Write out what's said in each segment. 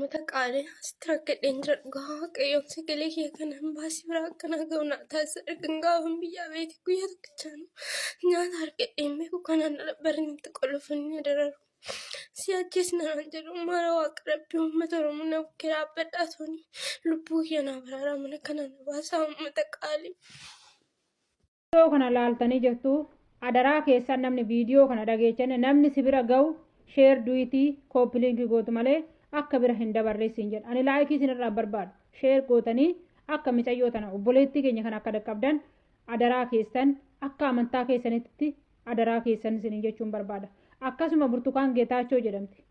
uummata qaalee asitti rakkadheen jira dhugaa waaqayyoon sagalee kiyya kanan baasii biraa akkanaa ga'u naa taasisa argan gaafan biyyaa beeti guyyaa tokkichaanu nyaata harkadheen beeku kanaan barinitti qolofanii dararu si'achis naan jedhu mara waaqa rabbii uummata oromoo na bukkee dhaabbadhaa tooni lubbuu kiyya naa baraaraa mana kanaan baasaa uummata qaalee. Viidiyoo kana laaltanii jirtu adaraa keessan namni viidiyoo kana dhageechane namni si bira ga'u sheer duwitii kooppiliinkii gootu malee akka bira hin dabarreessin jedha. Ani laayikii isinirraa barbaadu sheer gootanii akka micayyoo tana obboleettii keenya kan akka dhaqqabdan adaraa keessan akka amantaa keessanitti adaraa keessan isin jechuun barbaada. Akkasuma Burtukaan Geetaachoo jedhamti.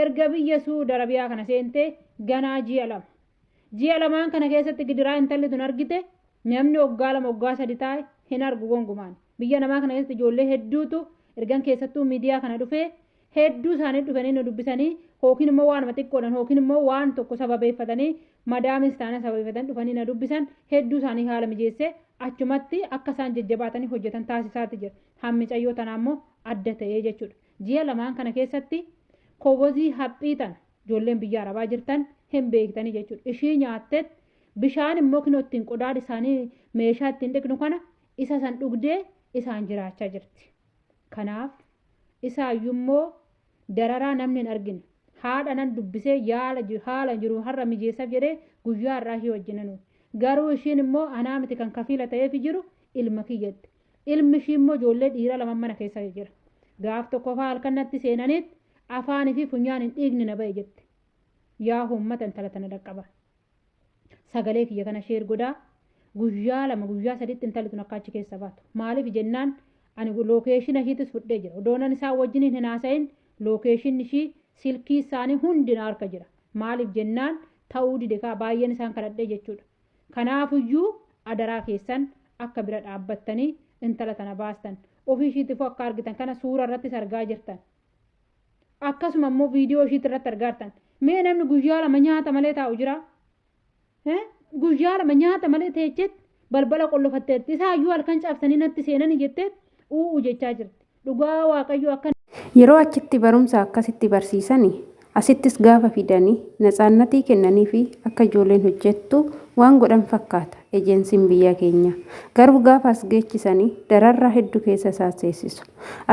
Erga biyya Suudi Arabiyaa kana seentee ganaa ji'a lama. Ji'a lamaan kana keessatti gidiraa intalli tun argite namni waggaa lama waggaa sadi taa'e hin argu gongumaan. Biyya namaa kana keessatti ijoollee hedduutu ergan keessattuu miidiyaa kana dhufee hedduu isaanii dhufanii nu dubbisanii hookiin immoo waan xiqqoodhaan hookiin immoo waan tokko sababeeffatanii madaamis taana sababeeffatan dhufanii na dubbisan hedduu isaanii haala mijeessee achumatti akka isaan jajjabaatanii hojjetan taasisaati jira. Hammicayyoo tanaa immoo adda ta'ee jechuudha. Ji'a lamaan kana keessatti kobozii haphii tana ijoolleen biyya arabaa jirtan hin beektanii jechuudha. Ishii nyaatteet bishaan immoo kinoo ittiin qodaan isaanii meeshaa ittiin dhiqnu kana isa san dhugdee isaan jiraachaa jirti. Kanaaf isaayyuu immoo dararaa namni hin argine haadha nan dubbisee haala jiru har'a mijeessaaf jedhee guyyaa har'aa ishee wajjinanu. Garuu ishiin immoo anaa miti kan kafiila ta'eef jiru ilma kiyyatti. Ilmi ishii immoo ijoollee dhiira lama mana keessa jira. Gaaf tokko fa'aa halkan natti seenaniit afaanii fi funyaan hin dhiigni na ba'e jette. Yaa uummata intala tana dhaqqaba. Sagalee kiyya kana sheer godaa guyyaa lama guyyaa sadiitti intalli tun akka achi keessa baatu. Maaliif jennaan ani lookeeshina ishiitis fudhee jira. Odoonan isaa wajjin hin haasa'in lookeeshinni ishii silkii isaanii hundina harka jira. Maaliif jennaan ta'uu dide kaa baay'een isaan kadhadhee jechuudha. Kanaafuyyuu adaraa keessan akka bira dhaabbattanii intala tana baastan. Ofii ishiitiif akka argitan kana suura irrattis argaa jirtan. Akkasuma immoo viidiyoo ishiitti irratti argaartan. Mee namni guyyaa lama nyaata malee taa'u jira? Guyyaa lama nyaata malee teechetti balbala qollofatteetti. Isaayyuu halkan caabsanii natti seenanii jetteetti u'uu jechaa jirti. Dhugaa waaqayyoo akka yeroo achitti barumsa akkasitti barsiisanii asittis gaafa fidanii natsaannatii kennanii fi akka ijoolleen hojjettu waan godhan fakkaata ejeensiin biyya keenya. Garuu gaafa as geechisanii dararraa hedduu keessa isaa seessisu.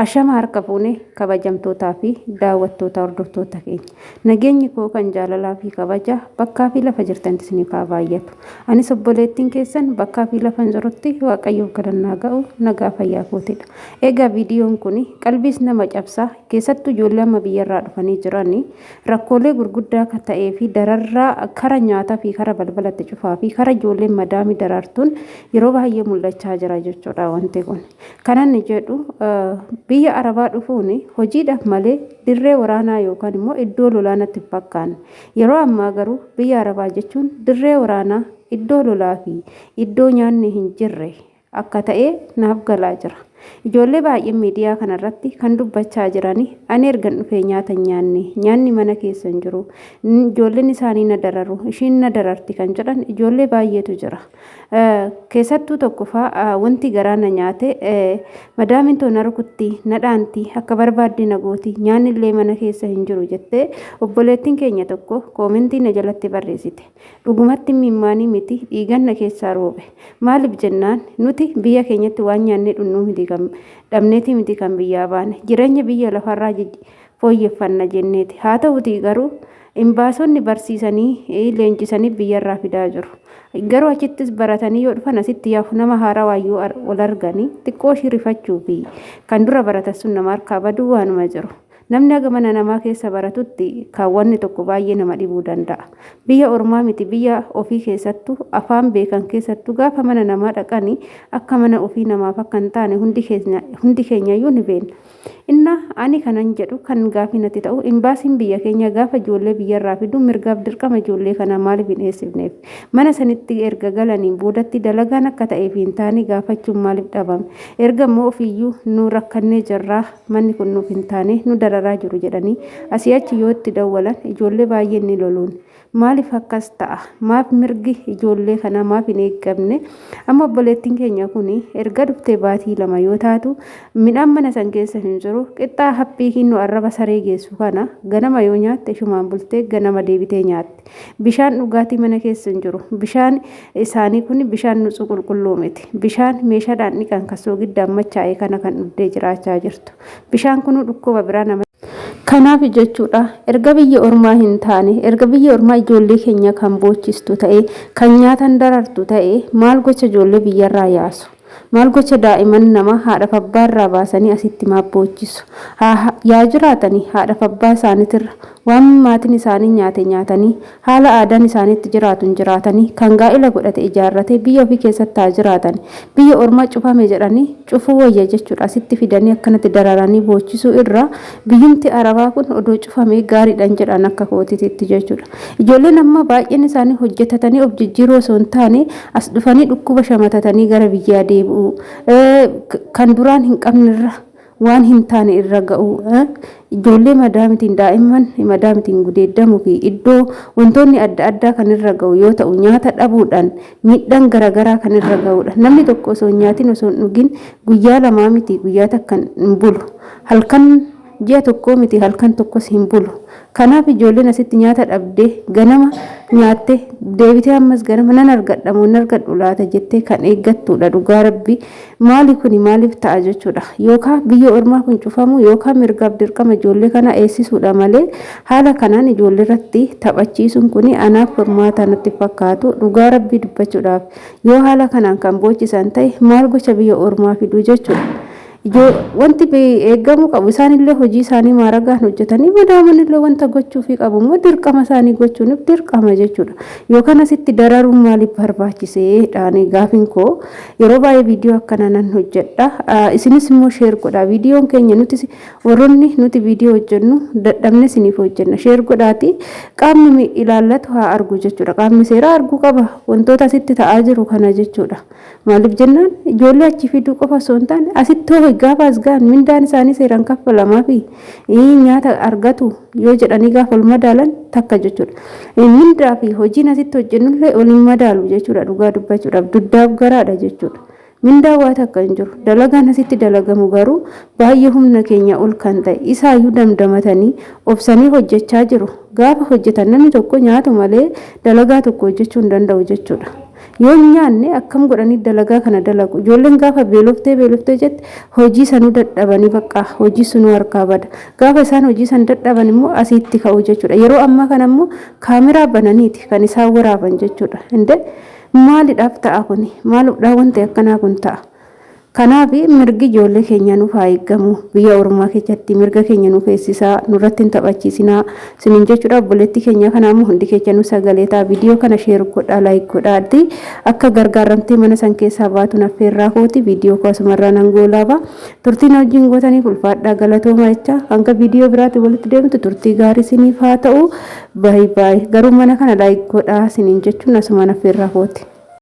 Ashama harka fuunee kabajamtootaa fi daawwattoota hordoftoota keenya. Nageenyi koo kan jaalalaa fi kabaja bakkaa fi lafa jirtanitti isiniif haa baay'atu. Anis obboleettiin keessan bakkaa fi lafa jirutti waaqayyoof kadhannaa ga'u nagaa fayyaa kootidha. Egaa viidiyoon kun qalbiis nama cabsaa keessattuu ijoollee amma biyyarraa dhufanii jiranii rakkoolee gurguddaa kan ta'ee fi dararraa kara nyaataa fi kara balbalatti cufaa fi kara ijoolleen madaamii darartuun yeroo baay'ee mul'achaa jira jechuudha wanti kun. Kanan jedhu biyya arabaa dhufuun hojiidhaaf malee dirree waraanaa yookaan immoo iddoo lolaa natti hin fakkaanne. Yeroo ammaa garuu biyya arabaa jechuun dirree waraanaa iddoo lolaa fi iddoo nyaanni hin jirre akka ta'e naaf galaa jira. Ijoollee baay'een miidiyaa kanarratti kan dubbachaa jiranii ani ergan dhufee nyaata nyaanni mana keessa hin jiru. Ijoolleen isaanii na dararu ishiin na dararti kan jedhan ijoollee baay'eetu jira. Keessattuu tokko fa'aa wanti garaa na nyaate madaamin too na rukutti na dhaanti akka barbaadde na gooti nyaanni illee mana keessa hin jiru jettee obboleettiin keenya tokko koomentii na jalatti barreessite. Dhugumatti mimmaanii miti dhiigan na keessaa roobe. Maaliif jennaan nuti biyya keenyatti waan nyaannee dhunnuu miti dhabneeti miti kan biyyaa baane jireenya biyya lafarraa fooyyeffanna jenneeti. Haa ta'uti garuu imbaasonni barsiisanii leenjisanii biyyarraa fidaa jiru. Garuu achittis baratanii yoo dhufan asitti yaafu nama haaraa waayyoo wal arganii xiqqoo ishii rifachuu fi kan dura baratan sun nama harkaa baduu waanuma jiru. Namni aga mana namaa keessa baratutti kaawwanni tokko baay'ee nama dhibuu danda'a. Biyya ormaa miti biyya ofii keessattuu afaan beekan keessattuu gaafa mana namaa dhaqanii akka mana ofii namaaf akka hin taane hundi keenyayyuu ni beekna. Inna ani kanan jedhu kan gaafii natti ta'u imbaasiin biyya keenya gaafa ijoollee biyyarraa fidu mirgaaf dirqama ijoollee kana maaliif hin eessifneef mana sanitti erga galaniin boodatti dalagaan akka ta'eef hin taane gaafachuun maaliif dhabame erga immoo ofiiyyuu nu rakkannee jirraa manni kun nuuf hin taane nu dararaa jiru jedhanii asii achi yoo itti dawwalan ijoollee baay'een ni loluun maaliif akkas ta'a? Maaf mirgi ijoollee kana maaf hin eeggamne? Amma obboleettiin keenya kun erga dhuftee baatii 2 yoo taatu midhaan mana san keessa hin jiru. Qixxaa haphii hinnu arraba saree geessu kana ganama yoo nyaatte shumaan bultee ganama deebitee nyaatti. Bishaan dhugaatii mana keessa hin jiru. Bishaan isaanii kun bishaan nutsuu qulqulluu miti. Bishaan meeshaadhaan dhiqan kasoo giddaan machaa'ee kana kan dhugdee jiraachaa jirtu. Bishaan kun dhukkuba biraa nama kanaaf jechuudha erga biyya ormaa hin taane erga biyya ormaa ijoollee keenya kan boochistu ta'e kan nyaatan darartu ta'e maal gocha ijoollee biyyarraa yaasu maal gocha daa'iman nama haadha abbaarraa baasanii asitti maaf boochisu yaa jiraatanii haadha abbaa isaaniitirra waan maatiin isaanii nyaatanii haala aadaan isaaniitti jiraatu jiraatanii kan gaa'ela godhate ijaarrate biyya ofii keessatti haa jiraatan biyya ormaa cufame jedhanii cufuu wayya jechuudha asitti fidanii akkanatti dararanii boochisuu irraa biyyumti arabaa kun odoo cufamee gaariidhaan jedhan akka kootiitti jechuudha ijoolleen amma baay'een isaanii hojjetatanii of jijjiiruu osoo hin taane as dhufanii dhukkuba shamatatanii gara biyyaa deebi'u kan duraan hin qabnerra waan hin taane irra ga'u ijoollee madaamitiin daa'imman madaamitiin gudeeddamu fi iddoo wantoonni adda addaa kan irra ga'u yoo ta'u nyaata dhabuudhaan miidhaan garaagaraa kan irra ga'udha namni tokko osoo nyaatiin osoo hin dhugin guyyaa 2 miti guyyaa takka hin bulu halkan ji'a tokko miti halkan tokkos hin bulu kanaaf ijoolleen asitti nyaata dhabdee ganama nyaatte deebitee ammas ganama nan argadhamu nan argadhu laata jettee kan eeggattudha dhugaa rabbi maali kuni maaliif ta'a jechuudha yookaan biyya ormaa kun cufamu yookaan mirgaaf dirqama ijoollee kana eessisuudha malee haala kanaan ijoollee irratti taphachiisuun kuni anaaf furmaata natti fakkaatu dhugaa rabbi dubbachuudhaaf yoo haala kanaan kan boochisan ta'e maal gocha biyya ormaa fiduu jechuudha. wanti eeggamu qabu isaanillee hojii isaanii maaragaan hojjetanii madaamanillee wanta gochuufi qabu immoo dirqama isaanii gochuuniif dirqama jechuudha yookaan asitti dararuun maaliif barbaachisee dhaanii gaafin koo yeroo baay'ee viidiyoo akkana nan hojjedha isinis immoo sheer godha viidiyoon keenya nuti warroonni nuti viidiyoo hojjennu dadhabne isiniif hojjenna sheer godhaati qaamni ilaallatu haa argu jechuudha qaamni seeraa arguu qaba wantoota asitti ta'aa jiru kana jechuudha maaliif jennaan ijoollee achi fiduu qofa osoo hin taane asitti gaafa asgaan mindaan isaanii seeraan kaffalamaa fi nyaata argatu yoo jedhanii gaafa ol madaalan takka jechuudha mindaa fi hojiin asitti hojjennullee oliin madaalu jechuudha dhugaa dubbachuudhaaf duddaaf garaadha jechuudha mindaa waa takka hin jiru dalagaan asitti dalagamu garuu baay'ee humna keenya ol kan ta'e isaayyuu damdamatanii obsanii hojjechaa jiru gaafa hojjetan namni tokko nyaatu malee dalagaa tokko hojjechuu hin danda'u jechuudha yoo nyaanne akkam godhanii dalagaa kana dalagu ijoolleen gaafa beeloftee jette hojii sanuu dadhabanii bakka hojii sunuu harkaa bada gaafa isaan hojii san dadhaban immoo asitti ka'u jechuudha yeroo ammaa kana immoo kaameraa bananiiti kan isaan waraaban jechuudha inde maalidhaaf ta'a kuni maalidhaaf wanti akkanaa kun ta'a kanaaf mirgi ijoollee keenya nuuf haa eeggamu biyya ormaa keessatti mirga keenya nuuf eessisaa nurratti hin taphachiisinaa sinin jechuudha obboleettii keenya kanaammoo hundi keenya nu sagalee ta'a viidiyoo kana sheer godhaa laayik godhaatti akka gargaaramtee mana san keessaa baatu naffeerraa kooti viidiyoo koosumarraa nan goolaaba turtiin wajjin gootaniif ulfaadhaa galatooma jecha hanga viidiyoo biraatti walitti deemtu turtii gaarii siniif haa ta'u baay'ee garuu mana kana laayik godhaa sinin jechuun asuma naffeerraa kooti.